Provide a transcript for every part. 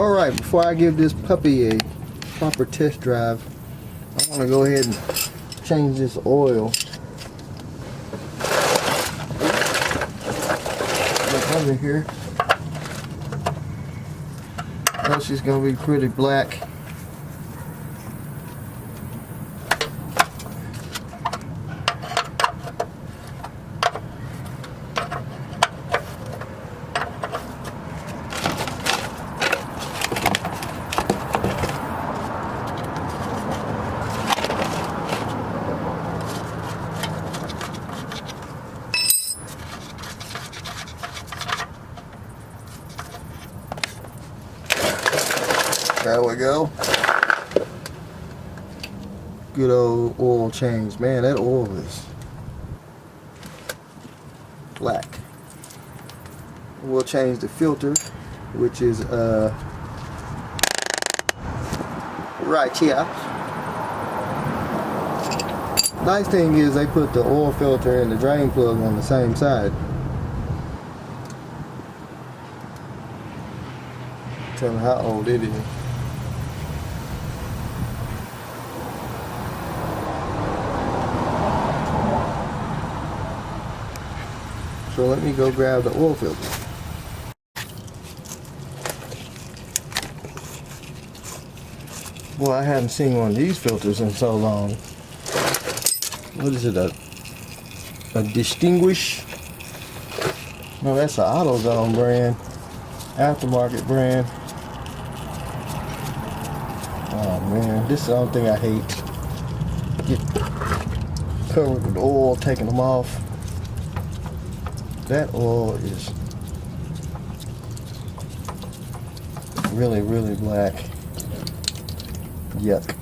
Alright, before I give this puppy a proper test drive, I want to go ahead and change this oil. Look under here. Oh, she's going to be pretty black. There we go. Good old oil change. Man, that oil is black. We'll change the filter, which is right here. Nice thing is they put the oil filter and the drain plug on the same side. Tell me how old it is. So let me go grab the oil filter. Boy, I haven't seen one of these filters in so long. What is it, a Distinguish? No, that's an AutoZone brand, aftermarket brand. Oh man, this is the only thing I hate. Get covered with oil, taking them off. That oil is really, really black. Yuck.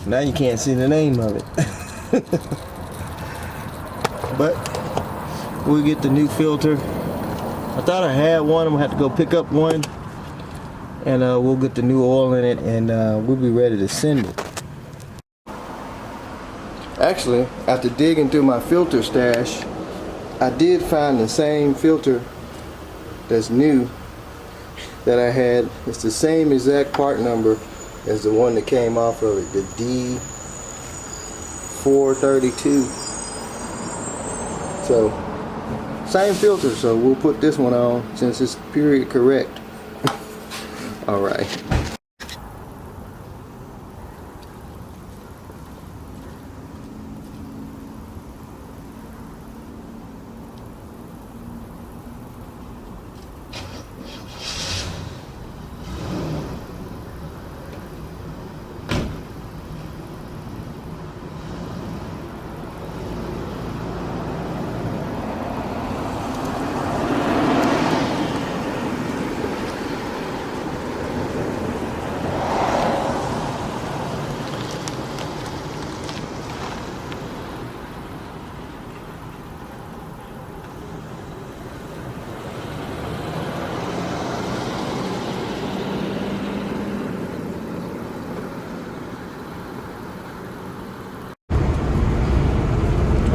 Now you can't see the name of it. But we'll get the new filter. I thought I had one. I'm gonna have to go pick up one. And we'll get the new oil in it, and we'll be ready to send it. Actually, after digging through my filter stash, I did find the same filter that's new that I had. It's the same exact part number as the one that came off of it, the Pt.3 So, same filter, so we'll put this one on since it's period correct. All right.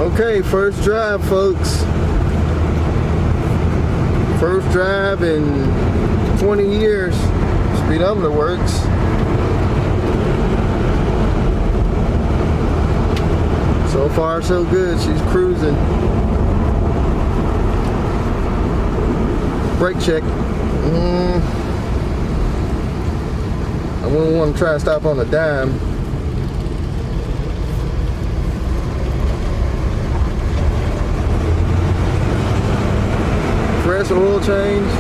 Okay, first drive, folks. First drive in 20 years. Speedometer works. So far, so good. She's cruising. Brake check. I wouldn't want to try and stop on a dime. Fresh oil change,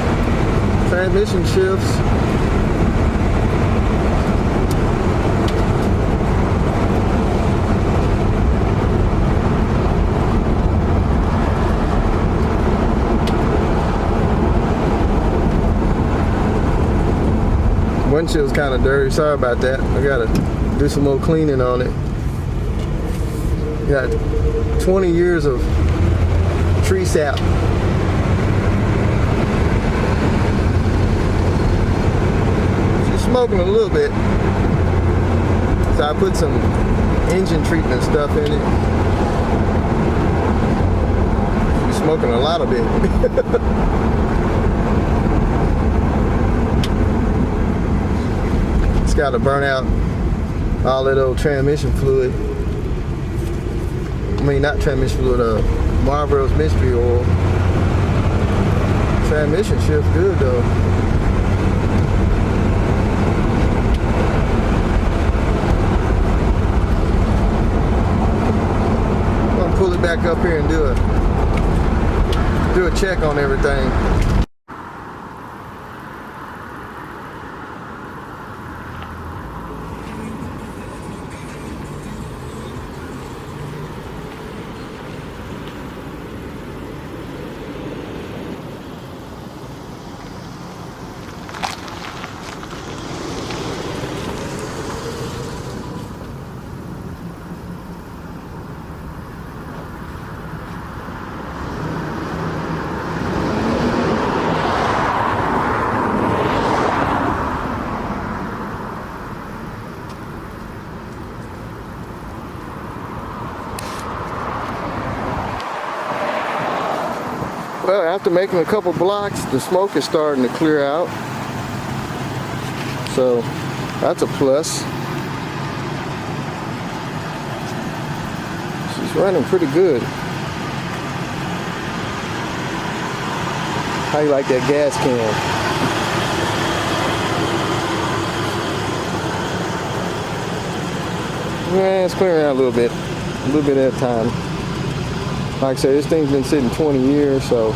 transmission shifts. Windshield's kind of dirty, sorry about that. I gotta do some more cleaning on it. Got 20 years of tree sap. Smoking a little bit, so I put some engine treatment stuff in it. You're smoking a lot of it. It's got to burn out all that old transmission fluid. I mean, not transmission fluid, Marlboro's mystery oil. Transmission shifts good though. I'm gonna pull it back up here and do a check on everything. Well, after making a couple blocks, the smoke is starting to clear out. So that's a plus. She's running pretty good. How you like that gas can? Yeah, it's clearing out a little bit at a time. Like I said, this thing's been sitting 20 years, so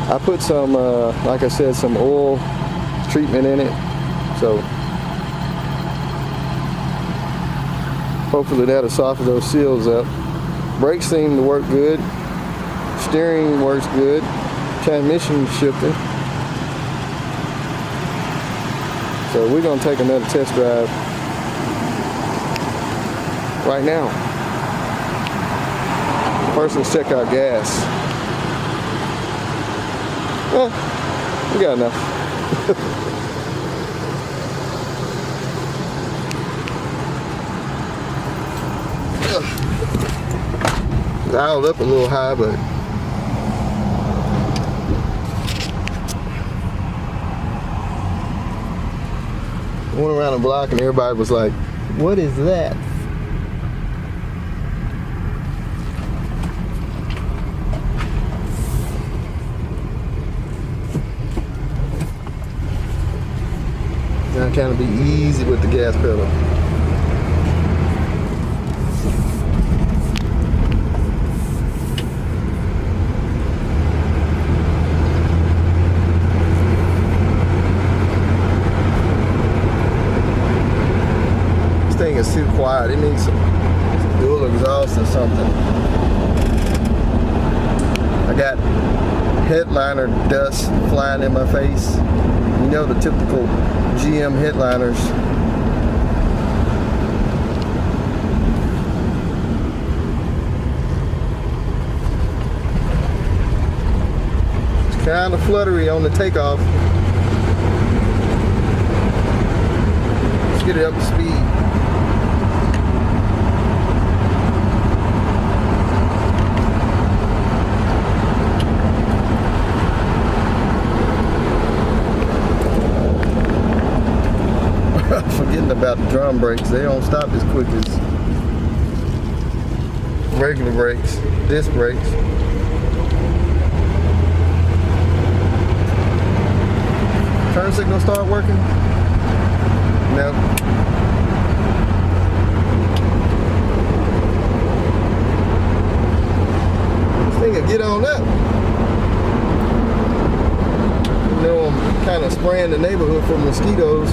I put some, like I said, some oil treatment in it. So hopefully that'll soften those seals up. Brakes seem to work good. Steering works good. Transmission shifting. So we're gonna take another test drive right now. First, let's check out gas. Well, we got enough. Dialed up a little high, but went around the block and everybody was like, "What is that?" Gotta kind of be easy with the gas pedal. This thing is too quiet. It needs some dual exhaust or something. I got headliner dust flying in my face. You know, the typical GM headliners. It's kind of fluttery on the takeoff. Let's get it up to speed. Forgetting about the drum brakes. They don't stop as quick as regular brakes, disc brakes. Turn signal start working? No. This thing will get on up. You know, I'm kind of spraying the neighborhood for mosquitoes.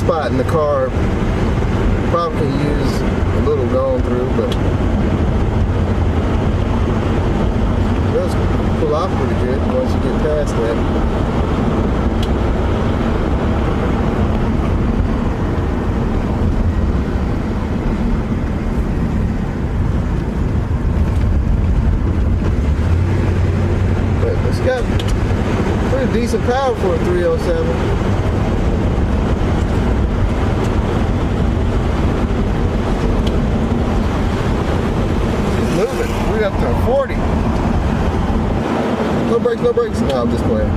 spot in the car. Probably can use a little going through, but it does pull off pretty good once you get past that. It's got pretty decent power for a 307. She's moving. We're up to 40. No brakes, no brakes. No, I'm just playing.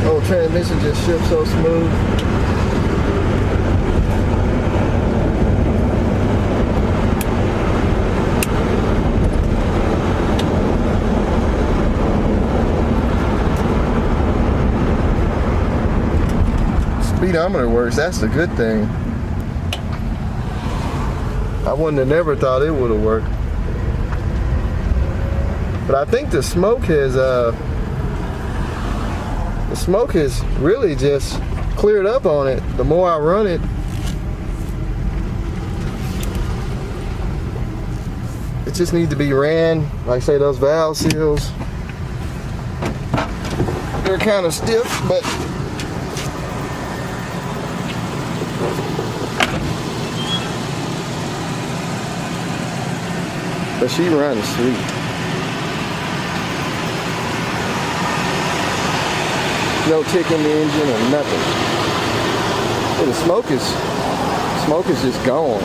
Oh, transmission just shifts so smooth. Speedometer works, that's the good thing. I wouldn't have never thought it would have worked. But I think the smoke has really just cleared up on it. The more I run it, it just needs to be ran. Like I say, those valve seals, they're kind of stiff, but she runs sweet. No tick in the engine or nothing. And the smoke is just gone.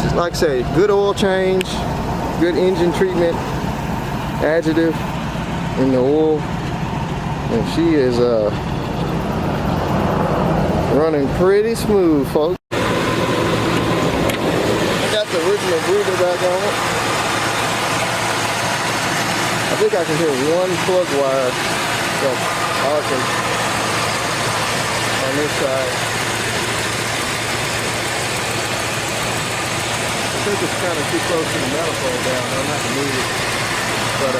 Just like I say, good oil change, good engine treatment, additive in the oil, and she is running pretty smooth, folks. Got the original breather back on it. I think I can hear one plug wire arcing on this side. I think it's kind of too close to the manifold down. I'm not gonna move it. But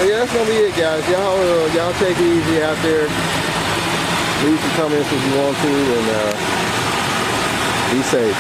yeah, that's gonna be it, guys. Y'all take it easy out there. Leave some comments if you want to, and be safe.